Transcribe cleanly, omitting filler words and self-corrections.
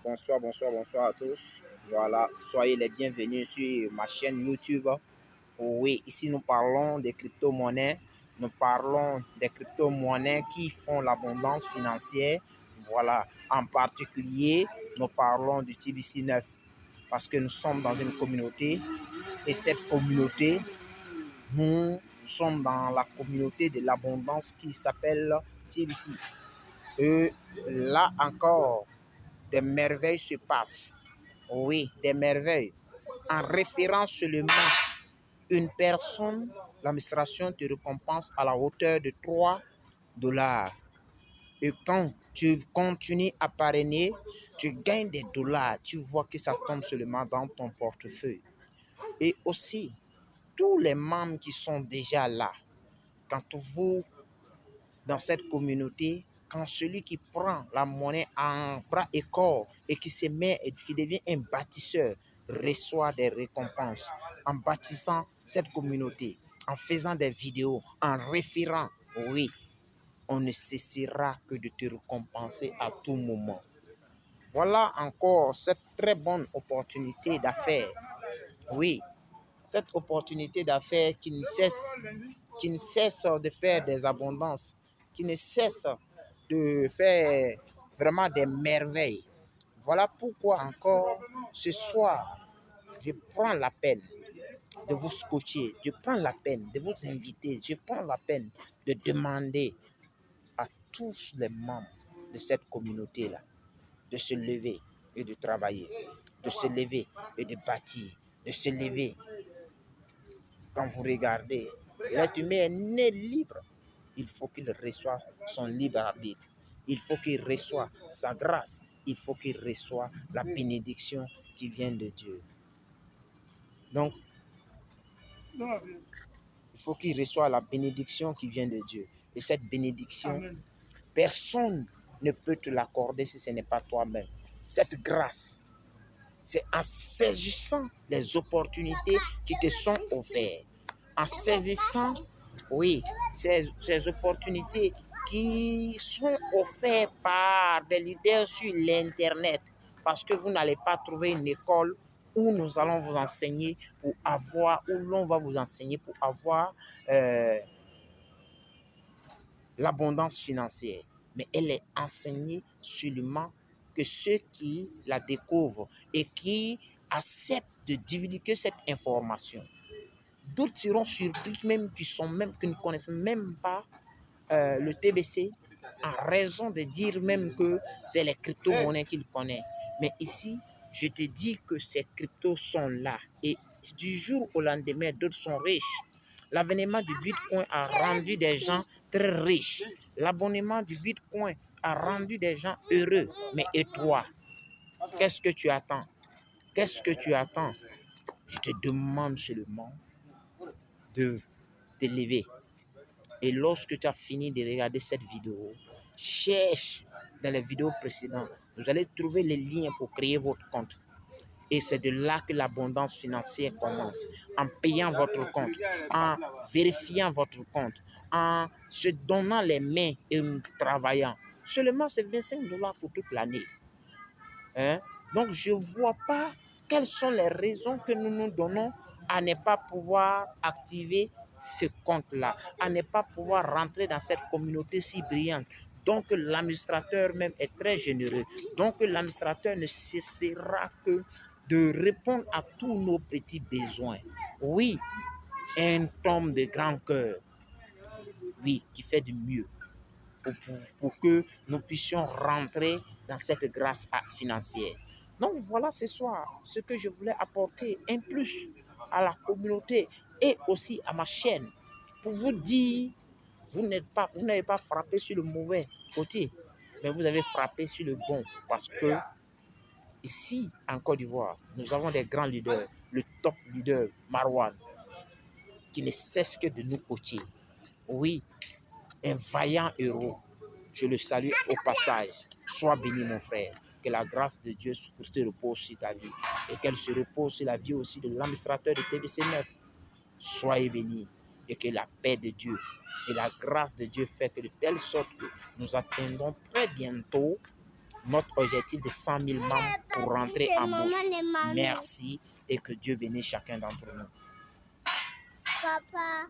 Bonsoir, bonsoir, bonsoir à tous. Voilà, soyez les bienvenus sur ma chaîne YouTube. Oui, ici nous parlons des crypto-monnaies. Nous parlons des crypto-monnaies qui font l'abondance financière. Voilà, en particulier, nous parlons du TBC9 parce que nous sommes dans une communauté et cette communauté, nous sommes dans la communauté de l'abondance qui s'appelle TBC. Et là encore, des merveilles se passent. Oui, des merveilles. En référence seulement une personne, l'administration te récompense à la hauteur de 3 $. Et quand tu continues à parrainer, tu gagnes des dollars. Tu vois que ça tombe seulement dans ton portefeuille. Et aussi, tous les membres qui sont déjà là, quand vous, dans cette communauté, quand celui qui prend la monnaie en bras et corps et qui se met et qui devient un bâtisseur reçoit des récompenses en bâtissant cette communauté, en faisant des vidéos, en référant. Oui, on ne cessera que de te récompenser à tout moment. Voilà encore cette très bonne opportunité d'affaires. Oui, cette opportunité d'affaires qui ne cesse de faire des abondances, qui ne cesse de faire vraiment des merveilles. Voilà pourquoi encore ce soir, je prends la peine de vous scotcher, je prends la peine de vous inviter, je prends la peine de demander à tous les membres de cette communauté-là de se lever et de travailler, de se lever et de bâtir, de se lever. Quand vous regardez, l'être humain est né libre. Il faut qu'il reçoive son libre arbitre. Il faut qu'il reçoive sa grâce. Il faut qu'il reçoive la bénédiction qui vient de Dieu. Donc, il faut qu'il reçoive la bénédiction qui vient de Dieu. Et cette bénédiction, personne ne peut te l'accorder si ce n'est pas toi-même. Cette grâce, c'est en saisissant les opportunités qui te sont offertes. En saisissant, oui, ces opportunités qui sont offertes par des leaders sur l'Internet. Parce que vous n'allez pas trouver une école où nous allons vous enseigner pour avoir, où l'on va vous enseigner pour avoir l'abondance financière. Mais elle est enseignée seulement que ceux qui la découvrent et qui acceptent de divulguer cette information. D'autres seront surpris même qui ne connaissent même pas le TBC en raison de dire même que c'est les crypto-monnaies qu'ils connaissent. Mais ici, je te dis que ces cryptos sont là et du jour au lendemain, d'autres sont riches. L'avènement du Bitcoin a rendu des gens très riches. L'abonnement du Bitcoin a rendu des gens heureux. Mais et toi, qu'est-ce que tu attends? Qu'est-ce que tu attends? Je te demande seulement de te lever. Et lorsque tu as fini de regarder cette vidéo, cherche dans les vidéos précédentes. Vous allez trouver les liens pour créer votre compte. Et c'est de là que l'abondance financière commence. En payant votre compte, en vérifiant votre compte, en se donnant les mains et en travaillant. Seulement, c'est 25 $ pour toute l'année. Donc, je ne vois pas quelles sont les raisons que nous nous donnons à ne pas pouvoir activer ce compte-là, à ne pas pouvoir rentrer dans cette communauté si brillante. Donc, l'administrateur même est très généreux. Donc, l'administrateur ne cessera que de répondre à tous nos petits besoins. Oui, un homme de grand cœur, oui, qui fait du mieux pour que nous puissions rentrer dans cette grâce financière. Donc voilà ce soir ce que je voulais apporter, un plus à la communauté et aussi à ma chaîne, pour vous dire, vous n'avez pas frappé sur le mauvais côté, mais vous avez frappé sur le bon, parce que ici, en Côte d'Ivoire, nous avons des grands leaders, le top leader Marwan, qui ne cesse que de nous coacher. Oui, un vaillant héros. Je le salue au passage. Sois béni, mon frère. Que la grâce de Dieu se repose sur ta vie et qu'elle se repose sur la vie aussi de l'administrateur de TBC9. Soyez bénis et que la paix de Dieu et la grâce de Dieu fait que de telle sorte que nous atteindrons très bientôt notre objectif de 100 000 membres pour rentrer en bourse. Merci et que Dieu bénisse chacun d'entre nous. Papa.